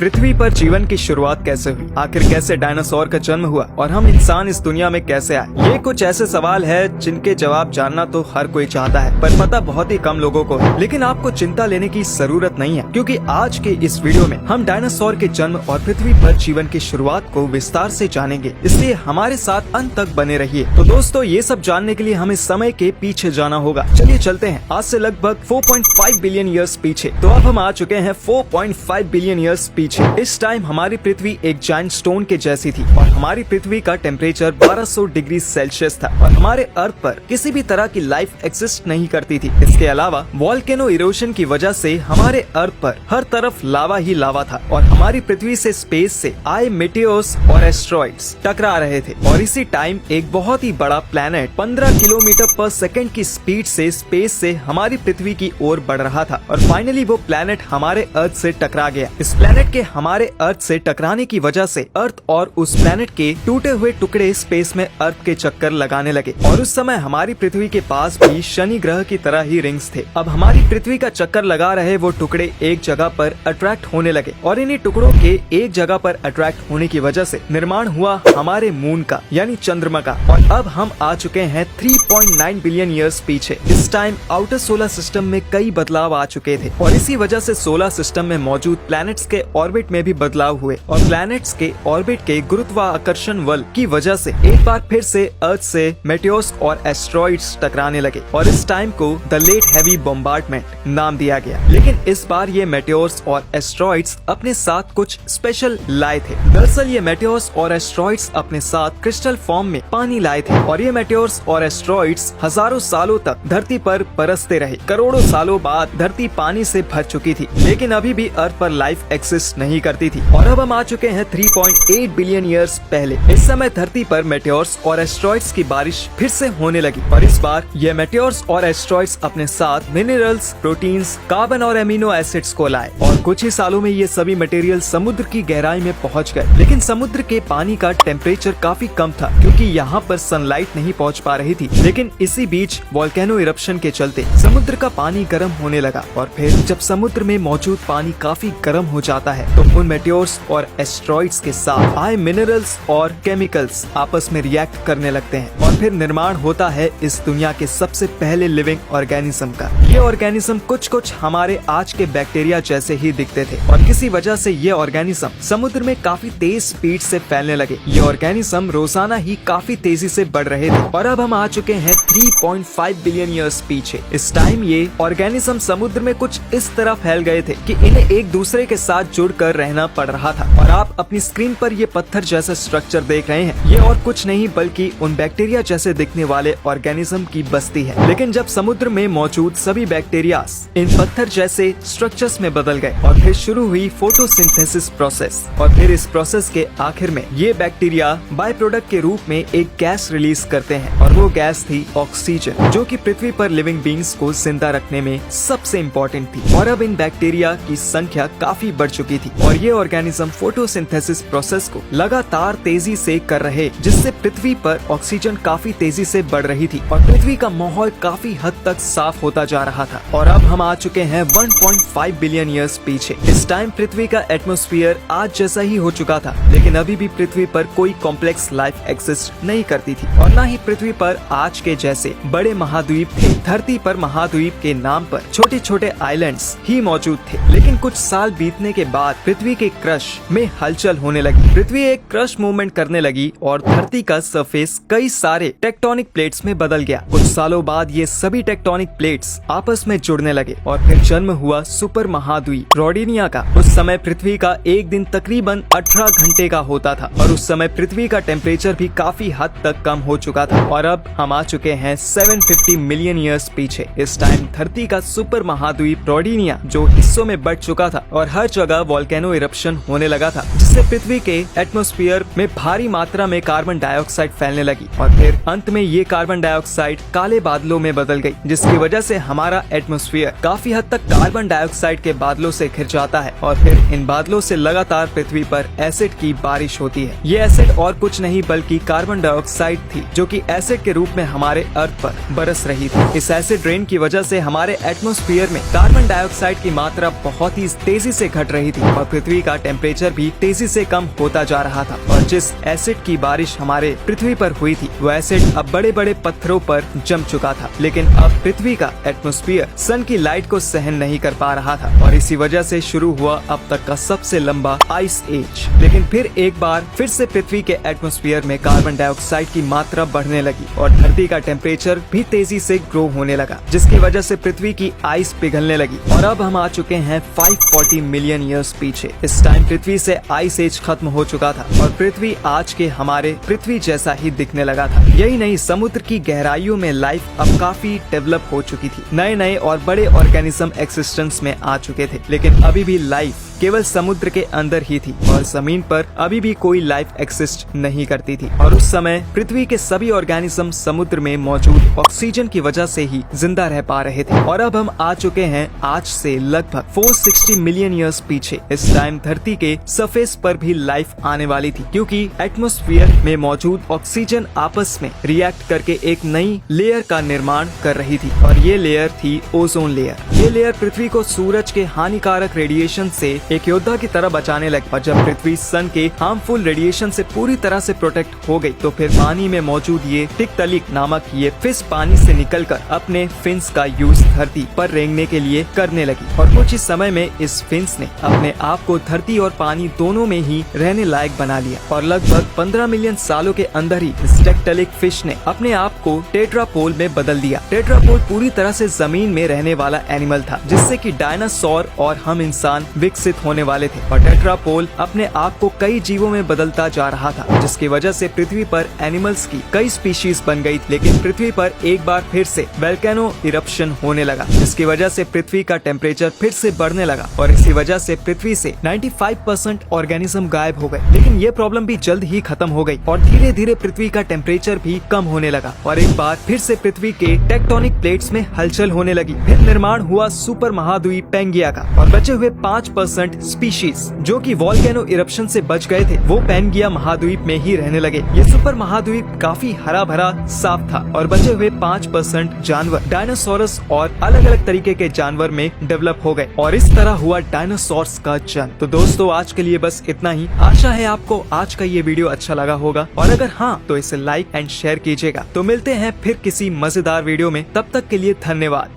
पृथ्वी पर जीवन की शुरुआत कैसे हुई, आखिर कैसे डायनासोर का जन्म हुआ और हम इंसान इस दुनिया में कैसे आए, ये कुछ ऐसे सवाल है जिनके जवाब जानना तो हर कोई चाहता है, पर पता बहुत ही कम लोगों को है। लेकिन आपको चिंता लेने की जरूरत नहीं है, क्योंकि आज के इस वीडियो में हम डायनासोर के जन्म और पृथ्वी पर जीवन की शुरुआत को विस्तार से जानेंगे, इसलिए हमारे साथ अंत तक बने रहिए। तो दोस्तों, ये सब जानने के लिए हमें समय के पीछे जाना होगा। चलिए चलते हैं आज से लगभग 4.5 बिलियन ईयर्स पीछे। तो अब हम आ चुके हैं 4.5 बिलियन ईयर्स पीछे। इस टाइम हमारी पृथ्वी एक जायंट स्टोन के जैसी थी और हमारी पृथ्वी का टेम्परेचर 1200 डिग्री सेल्सियस था और हमारे अर्थ पर किसी भी तरह की लाइफ एग्जिस्ट नहीं करती थी। इसके अलावा वोल्केनो इरोशन की वजह से हमारे अर्थ पर हर तरफ लावा ही लावा था और हमारी पृथ्वी से स्पेस से आए मेटेओर्स और एस्ट्रॉइड्स टकरा रहे थे। और इसी टाइम एक बहुत ही बड़ा प्लैनेट 15 किलोमीटर पर सेकंड की स्पीड से स्पेस से हमारी पृथ्वी की ओर बढ़ रहा था और फाइनली वो प्लैनेट हमारे अर्थ से टकरा गया। इस प्लैनेट के हमारे अर्थ से टकराने की वजह से अर्थ और उस प्लैनेट के टूटे हुए टुकड़े स्पेस में अर्थ के चक्कर लगाने लगे और उस समय हमारी पृथ्वी के पास भी शनि ग्रह की तरह ही रिंग्स थे। अब हमारी पृथ्वी का चक्कर लगा रहे वो टुकड़े एक जगह पर अट्रैक्ट होने लगे और इन्हीं टुकड़ों के एक जगह पर अट्रैक्ट होने की वजह से निर्माण हुआ हमारे मून का, यानी चंद्रमा का। और अब हम आ चुके हैं 3.9 बिलियन ईयर्स पीछे। इस टाइम आउटर सोलर सिस्टम में कई बदलाव आ चुके थे और इसी वजह से सोलर सिस्टम में मौजूद प्लैनेट्स के ऑर्बिट में भी बदलाव हुए और प्लैनेट्स के ऑर्बिट के गुरुत्वाकर्षण बल की वजह से एक बार फिर से अर्थ से मेटेओर्स और एस्ट्रॉइड्स टकराने लगे और इस टाइम को द लेट हैवी बॉम्बार्डमेंट नाम दिया गया। लेकिन इस बार ये मेटेओर्स और एस्ट्रॉइड्स अपने साथ कुछ स्पेशल लाए थे। दरअसल ये मेटेओर्स और एस्ट्रॉइड्स अपने साथ क्रिस्टल फॉर्म में पानी लाए थे और ये मेटेओर्स और एस्ट्रॉइड्स हजारों सालों तक धरती पर बरसते रहे। करोड़ों सालों बाद धरती पानी से भर चुकी थी, लेकिन अभी भी अर्थ पर लाइफ एक्सिस्ट नहीं करती थी। और अब हम आ चुके हैं 3.8 बिलियन ईयर्स पहले। इस समय धरती पर मेटेओर्स और एस्ट्रॉइड्स की बारिश फिर से होने लगी और इस बार ये मेटेओर्स और एस्ट्रॉइड्स अपने साथ मिनरल्स, प्रोटीन्स, कार्बन और एमिनो एसिड्स को लाए और कुछ ही सालों में ये सभी मटेरियल समुद्र की गहराई में पहुंच गए। लेकिन समुद्र के पानी का टेम्परेचर काफी कम था, क्योंकि यहाँ पर सनलाइट नहीं पहुँच पा रही थी। लेकिन इसी बीच वोल्केनो इरप्शन के चलते समुद्र का पानी गर्म होने लगा और फिर जब समुद्र में मौजूद पानी काफी गर्म हो जाता है तो उन मेटेओर्स और एस्ट्रॉइड्स के साथ आए मिनरल्स और केमिकल्स आपस में रिएक्ट करने लगते हैं और फिर निर्माण होता है इस दुनिया के सबसे पहले लिविंग ऑर्गेनिज्म का। ये ऑर्गेनिज्म कुछ हमारे आज के बैक्टीरिया जैसे ही दिखते थे और किसी वजह से ये ऑर्गेनिज्म समुद्र में काफी तेज स्पीड से फैलने लगे। ये ऑर्गेनिज्म रोजाना ही काफी तेजी से बढ़ रहे थे और अब हम आ चुके हैं 3.5 बिलियन ईयर्स पीछे। इस टाइम ये ऑर्गेनिज्म समुद्र में कुछ इस तरह फैल गए थे कि इन्हें एक दूसरे के साथ जुड़कर रहना पड़ रहा था। और आप अपनी स्क्रीन पर ये पत्थर जैसा स्ट्रक्चर देख रहे हैं, ये और कुछ नहीं बल्कि उन बैक्टीरिया जैसे दिखने वाले ऑर्गेनिज्म की बस्ती है। लेकिन जब समुद्र में मौजूद सभी बैक्टीरिया इन पत्थर जैसे स्ट्रक्चर्स में बदल गए और फिर शुरू हुई फोटोसिंथेसिस प्रोसेस और फिर इस प्रोसेस के आखिर में ये बैक्टीरिया बाय प्रोडक्ट के रूप में एक गैस रिलीज करते हैं और वो गैस थी ऑक्सीजन, जो कि पृथ्वी पर लिविंग बींग्स को जिंदा रखने में सबसे इम्पोर्टेंट थी। और अब इन बैक्टीरिया की संख्या काफी बढ़ चुकी थी और ये ऑर्गेनिज्म फोटोसिंथेसिस प्रोसेस को लगातार तेजी से कर रहे, जिससे पृथ्वी पर ऑक्सीजन काफी तेजी से बढ़ रही थी और पृथ्वी का माहौल काफी हद तक साफ होता जा रहा था। और अब हम आ चुके हैं 1.5 बिलियन ईयर्स पीछे। इस टाइम पृथ्वी का एटमॉस्फेयर आज जैसा ही हो चुका था, लेकिन अभी भी पृथ्वी पर कोई कॉम्प्लेक्स लाइफ एक्सिस्ट नहीं करती थी और न ही पृथ्वी पर आज के जैसे बड़े महाद्वीप थे। धरती पर महाद्वीप के नाम पर छोटे छोटे आइलैंड्स ही मौजूद थे। लेकिन कुछ साल बीतने के बाद पृथ्वी के क्रस्ट में हलचल होने लगी। पृथ्वी एक क्रस्ट मूवमेंट करने लगी और धरती का सरफेस कई सारे टेक्टोनिक प्लेट्स में बदल गया। कुछ सालों बाद ये सभी टेक्टोनिक प्लेट्स आपस में जुड़ने लगे और फिर जन्म हुआ सुपर महाद्वीप रोडिनिया का। उस समय पृथ्वी का एक दिन तकरीबन 18 घंटे का होता था और उस समय पृथ्वी का टेम्परेचर भी काफी हद तक कम हो चुका था। और अब हम आ चुके हैं 750 मिलियन ईयर्स पीछे। इस टाइम धरती का सुपर महाद्वीप रोडिनिया जो हिस्सों में बढ़ चुका था और हर जगह वोल्केनो इरप्शन होने लगा था, जिससे पृथ्वी के एटमॉस्फेयर में भारी मात्रा में कार्बन डाइऑक्साइड फैलने लगी और फिर अंत में ये कार्बन डाइऑक्साइड काले बादलों में बदल गई, जिसकी वजह से हमारा एटमॉस्फेयर काफी हद तक कार्बन डाइऑक्साइड के बादलों से घिर जाता है और फिर इन बादलों से लगातार पृथ्वी पर एसिड की बारिश होती है। ये एसिड और कुछ नहीं बल्कि कार्बन डाइऑक्साइड थी, जो कि एसिड के रूप में हमारे अर्थ पर बरस रही थी। इस एसिड रेन की वजह से हमारे एटमॉस्फेयर में कार्बन डाइऑक्साइड की मात्रा बहुत ही तेजी से घट रही थी और पृथ्वी का टेम्परेचर भी तेजी से कम होता जा रहा था। और जिस एसिड की बारिश हमारे पृथ्वी पर हुई थी, वो एसिड अब बड़े बड़े पत्थरों पर जम चुका था, लेकिन अब पृथ्वी का एटमॉस्फेयर सन की लाइट को सहन नहीं कर पा रहा था और इसी वजह से शुरू हुआ अब तक का सबसे लंबा आइस एज। लेकिन फिर एक बार फिर से पृथ्वी के एटमॉस्फेयर में कार्बन डाइऑक्साइड की मात्रा बढ़ने लगी और धरती का टेम्परेचर भी तेजी से ग्रो होने लगा, जिसकी वजह से पृथ्वी की आइस पिघलने लगी और अब हम आ चुके हैं 540 मिलियन ईयर्स पीछे। इस टाइम पृथ्वी से आइस एज खत्म हो चुका था और पृथ्वी आज के हमारे पृथ्वी जैसा ही दिखने लगा था। यही नहीं, समुद्र की गहराइयों में लाइफ अब काफी डेवलप हो चुकी थी। नए नए और बड़े ऑर्गेनिज्म एक्सिस्टेंस में आ चुके थे, लेकिन अभी भी लाइफ केवल समुद्र के अंदर ही थी और जमीन पर अभी भी कोई लाइफ एक्सिस्ट नहीं करती थी। और उस समय पृथ्वी के सभी ऑर्गेनिज्म समुद्र में मौजूद ऑक्सीजन की वजह से ही जिंदा रह पा रहे थे। और अब हम आ चुके हैं आज से लगभग 460 मिलियन ईयर्स पीछे। इस टाइम धरती के सरफेस पर भी लाइफ आने वाली थी, क्योंकि एटमॉस्फेयर में मौजूद ऑक्सीजन आपस में रिएक्ट करके एक नई लेयर का निर्माण कर रही थी और ये लेयर थी ओजोन लेयर। ये लेयर पृथ्वी को सूरज के हानिकारक रेडिएशन से एक योद्धा की तरह बचाने लगी और जब पृथ्वी सन के हार्मफुल रेडिएशन से पूरी तरह से प्रोटेक्ट हो गई, तो फिर पानी में मौजूद ये टिकटलिक नामक ये फिश पानी से निकलकर अपने फिन्स का यूज धरती पर रेंगने के लिए करने लगी और कुछ ही समय में इस फिन्स ने अपने आप को धरती और पानी दोनों में ही रहने लायक बना लिया और लगभग 15 मिलियन सालों के अंदर ही इस टिकटलिक फिश ने अपने आप को टेट्रापोल में बदल दिया। टेट्रापोल पूरी तरह से जमीन में रहने वाला एनिमल था, जिससे कि डायनासोर और हम इंसान विकसित होने वाले थे और टेट्रापोल अपने आप को कई जीवों में बदलता जा रहा था, जिसकी वजह से पृथ्वी पर एनिमल्स की कई स्पीशीज बन गई। लेकिन पृथ्वी पर एक बार फिर से वोल्केनो इरप्शन होने लगा, जिसकी वजह से पृथ्वी का टेम्परेचर फिर से बढ़ने लगा और इसी वजह से पृथ्वी से 95% ऑर्गेनिज्म गायब हो गए। लेकिन ये प्रॉब्लम भी जल्द ही खत्म हो गई और धीरे धीरे पृथ्वी का टेम्परेचर भी कम होने लगा और एक बार फिर से पृथ्वी के टेक्टोनिक प्लेट्स में हलचल होने लगी। फिर निर्माण हुआ सुपर महाद्वीप पैंगिया का और बचे हुए 5% स्पीशीज जो कि वोल्केनो इरप्शन से बच गए थे, वो पैंगिया महाद्वीप में ही रहने लगे। ये सुपर महाद्वीप काफी हरा भरा साफ था और बचे हुए 5% जानवर डायनासोरस और अलग अलग तरीके के जानवर में डेवलप हो गए और इस तरह हुआ डायनासोर्स का जन्म। तो दोस्तों आज के लिए बस इतना ही। आशा है आपको आज का ये वीडियो अच्छा लगा होगा और अगर हाँ तो इसे लाइक एंड शेयर कीजिएगा। तो मिलते हैं फिर किसी मजेदार वीडियो में, तब तक के लिए धन्यवाद।